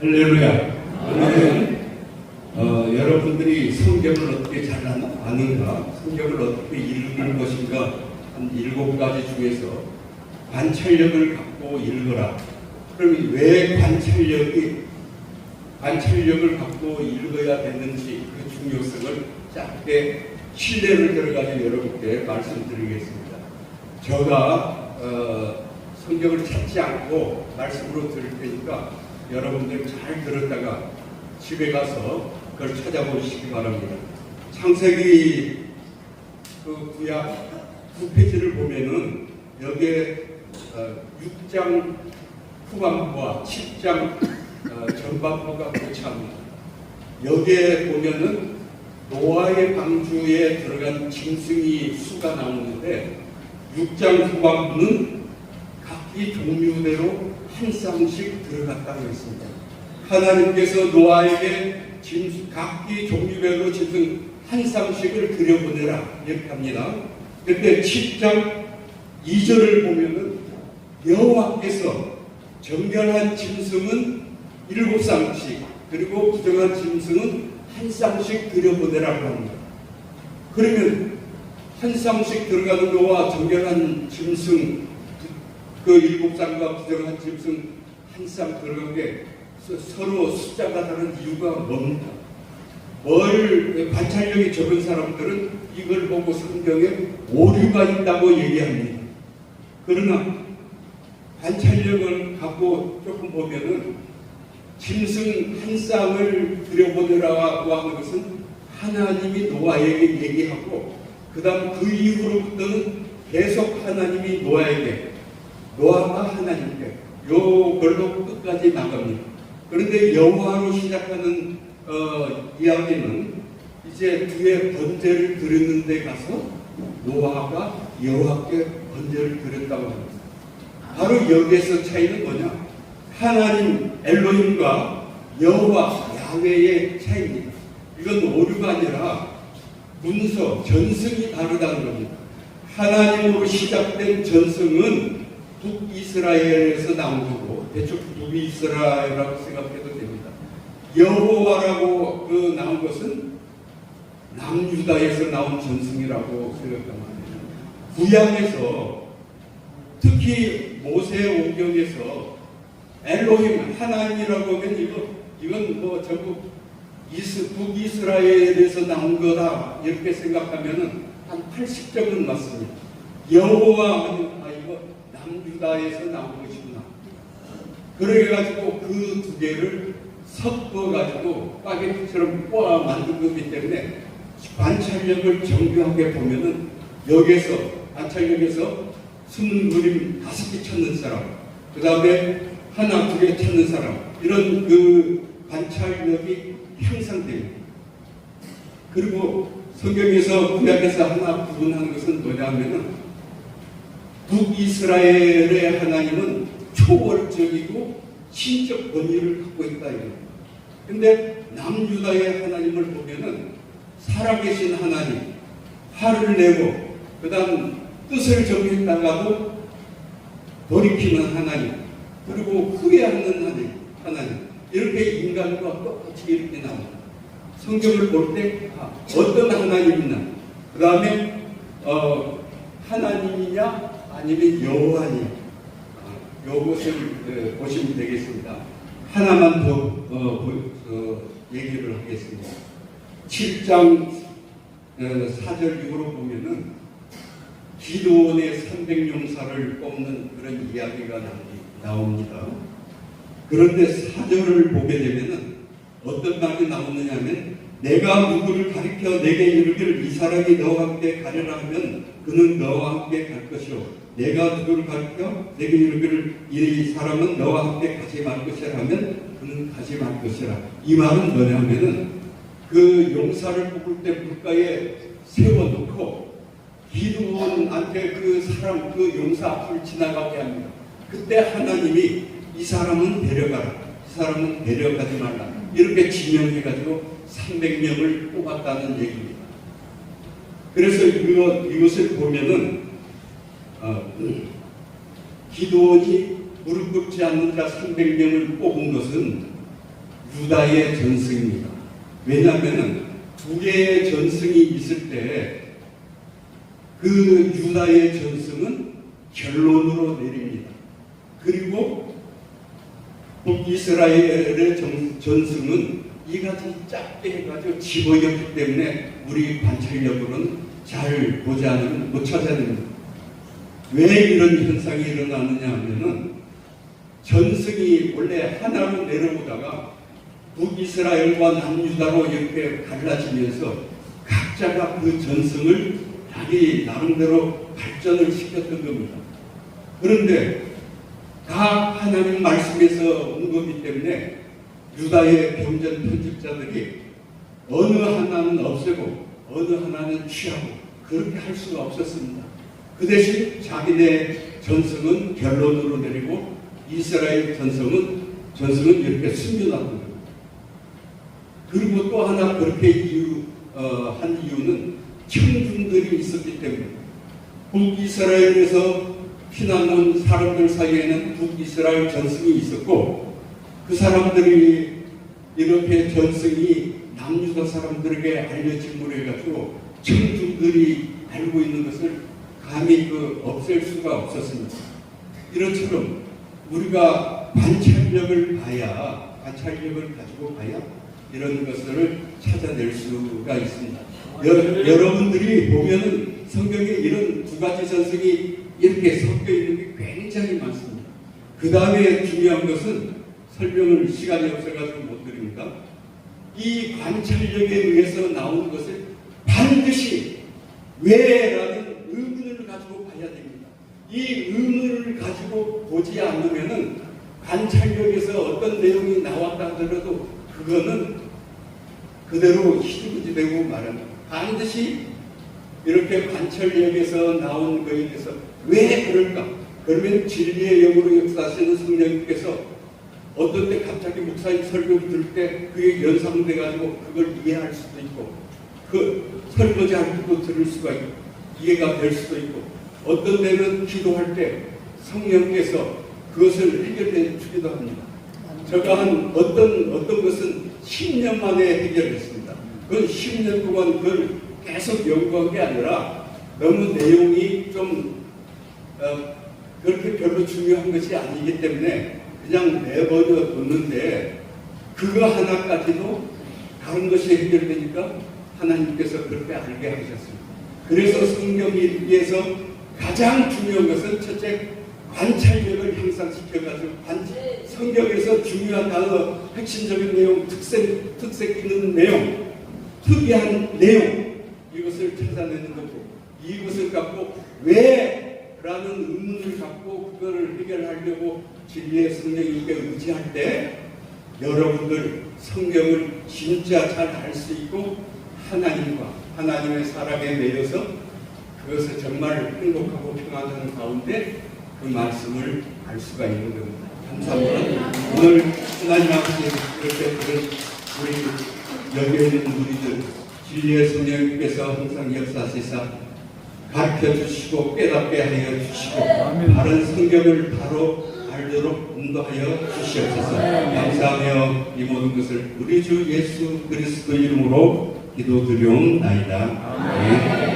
할렐루야. 여러분들이 성경을 어떻게 잘 아는가, 성경을 어떻게 읽는 것인가, 한 7가지 중에서 관찰력을 갖고 읽어라. 그럼 왜 관찰력을 갖고 읽어야 되는지 그 중요성을 짧게 신뢰를 들어가지고 여러분께 말씀드리겠습니다. 제가 성경을 찾지 않고 말씀으로 들을 테니까 여러분들 잘 들었다가 집에 가서 그걸 찾아보시기 바랍니다. 창세기 그 구약 9페이지를 보면은 여기에 6장 후반부와 7장 전반부가 교차합니다. 여기에 보면은 노아의 방주에 들어간 짐승이 수가 나오는데 6장 후반부는 각기 종류대로 한 쌍씩 들어갔다고 했습니다. 하나님께서 노아에게 각기 종류별로 짐승 한 쌍씩을 들여보내라 이렇게 합니다. 그때 7장 2절을 보면은 여호와께서 정결한 짐승은 7쌍씩 그리고 부정한 짐승은 한 쌍씩 들여보내라고 합니다. 그러면 한 쌍씩 들어가는 거와 정결한 짐승 그 7쌍과 부정한 짐승 한 쌍 들어간 게 서로 숫자가 다른 이유가 뭡니까? 관찰력이 적은 사람들은 이걸 보고 성경에 오류가 있다고 얘기합니다. 그러나 관찰력을 갖고 조금 보면은 짐승 한 쌍을 들여보내라고 하는 것은 하나님이 노아에게 얘기하고 그 다음 그 이후로부터는 계속 하나님이 노아가 하나님께 요걸로 끝까지 나갑니다. 그런데 여호와로 시작하는 이야기는 이제 뒤에 번제를 드리는 데 가서 노아가 여호와께 번제를 드렸다고 합니다. 바로 여기에서 차이는 뭐냐? 하나님 엘로힘과 여호와 야훼의 차이입니다. 이건 오류가 아니라 문서, 전승이 다르다는 겁니다. 하나님으로 시작된 전승은 북이스라엘에서 나온 거고 대충 북이스라엘이라고 생각해도 됩니다. 여호와라고 나온 것은 남유다에서 나온 전승이라고 생각합니다. 구약에서 특히 모세오경에서 엘로힘 하나님이라고 하면 이건 뭐 전부 북이스라엘에서 나온 거다 이렇게 생각하면은 한 80점은 맞습니다. 여호와 하면 이거 남유다에서 나온 것이구나. 그래가지고 그 두 개를 섞어가지고 파게티처럼 꼬아 만든 거기 때문에 관찰력을 정교하게 보면은 여기에서 관찰력에서 숨은 그림 5개 찾는 사람, 그 다음에 하나, 2개 찾는 사람, 이런 그 관찰력이 향상됩니다. 그리고 성경에서 구약에서 하나 구분하는 것은 뭐냐면은 북이스라엘의 하나님은 초월적이고 신적 권위를 갖고 있다 이겁니다. 근데 남유다의 하나님을 보면은 살아계신 하나님, 화를 내고 그 다음 뜻을 정했다가도 돌이키는 하나님, 그리고 후회하는 하나님, 이렇게 인간과 똑같이 이렇게 나옵니다. 성경을 볼 때 어떤 하나님이냐, 그 다음에 하나님이냐 아니면 여호와냐, 요것을 보시면 되겠습니다. 하나만 더 얘기를 하겠습니다. 7장 4절 이후로 보면은 기드온의 300용사를 뽑는 그런 이야기가 나옵니다. 그런데 4절을 보게 되면은 어떤 말이 나오느냐 하면 내가 누구를 가리켜 내게 이르기를 이 사람이 너와 함께 가려라 하면 그는 너와 함께 갈 것이요 내가 누구를 가리켜 내게 이르기를 이 사람은 너와 함께 가지 말 것이라 하면 그는 가지 말 것이라. 이 말은 뭐냐면은 그 용사를 뽑을 때 물가에 세워놓고 기드온한테 그 사람 그 용사 앞을 지나가게 합니다. 그때 하나님이 이 사람은 데려가라, 이 사람은 데려가지 말라 이렇게 지명해가지고 300명을 뽑았다는 얘기입니다. 그래서 이것을 보면은 기드온이 무릎 꿇지 않는 자 300명을 뽑은 것은 유다의 전승입니다. 왜냐하면 두 개의 전승이 있을 때 그 유다의 전승은 결론으로 내립니다. 그리고 북이스라엘의 전승은 이같이 짧게 해가지고 집어였기 때문에 우리 관찰력으로는 잘 못 찾아냅니다. 왜 이런 현상이 일어나느냐 하면은 전승이 원래 하나로 내려오다가 북이스라엘과 남유다로 이렇게 갈라지면서 각자가 그 전승을 자기 나름대로 발전을 시켰던 겁니다. 그런데 다 하나님 말씀에서 온 거기 때문에 유다의 병전 편집자들이 어느 하나는 없애고 어느 하나는 취하고 그렇게 할 수가 없었습니다. 그 대신 자기네 전승은 결론으로 내리고 이스라엘 전승은 이렇게 숨겨놨던 겁니다. 그리고 또 하나 그렇게 한 이유는 청중들이 있었기 때문에 북이스라엘에서 피난 온 사람들 사이에는 북이스라엘 전승이 있었고 그 사람들이 이렇게 전승이 남유다 사람들에게 알려짐으로 해가지고 청중들이 알고 있는 것을 감히 없앨 수가 없었습니다. 이런처럼 우리가 관찰력을 가지고 봐야 이런 것들을 찾아낼 수가 있습니다. 여러분들이 보면은 성경에 이런 두 가지 전승이 이렇게 섞여 있는 게 굉장히 많습니다. 그 다음에 중요한 것은 설명을 시간이 없어가지고 못 드립니다. 이 관찰력에 의해서 나오는 것을 반드시 왜라는 의문을 가지고 봐야 됩니다. 이 의문을 가지고 보지 않으면은 관찰력에서 어떤 내용이 나왔다 하더라도 그거는 그대로 희지부지되고 말합니다. 반드시 이렇게 관찰력에서 나온 거에 대해서 왜 그럴까? 그러면 진리의 영으로 역사하시는 성령님께서 어떤 때 갑자기 목사님 설교를 들을 때 그게 연상돼 가지고 그걸 이해할 수도 있고 그 설거지 할 때도 들을 수가 있고 이해가 될 수도 있고 어떤 때는 기도할 때 성령께서 그것을 해결해 주기도 합니다. 제가 한 어떤 것은 10년 만에 해결했습니다. 그건 10년 동안 그걸 계속 연구한 게 아니라 너무 내용이 좀 그렇게 별로 중요한 것이 아니기 때문에 그냥 내버려 뒀는데 그거 하나까지도 다른 것이 해결되니까 하나님께서 그렇게 알게 하셨습니다. 그래서 성경에서 가장 중요한 것은 첫째 관찰력을 향상시켜가지고 성경에서 중요한 단어, 핵심적인 내용, 특색 있는 내용, 특이한 내용 이것을 찾아내는 거고 이것을 갖고 왜? 라는 의문을 갖고 그거를 해결하려고 진리의 성령님께 의지할 때 여러분들 성경을 진짜 잘 알 수 있고 하나님의 사랑에 매여서 그것을 정말 행복하고 평안한 가운데 그 말씀을 알 수가 있는 겁니다. 감사합니다. 오늘 하나님 앞에 이렇게 들은 우리 여기에 있는 우리들 진리의 성령님께서 항상 역사하시사 가르쳐 주시고 깨닫게 하여 주시고 바른 성경을 바로 알도록 인도하여 주시옵소서. 감사하며 이 모든 것을 우리 주 예수 그리스도 이름으로 기도드리옵나이다. 아멘.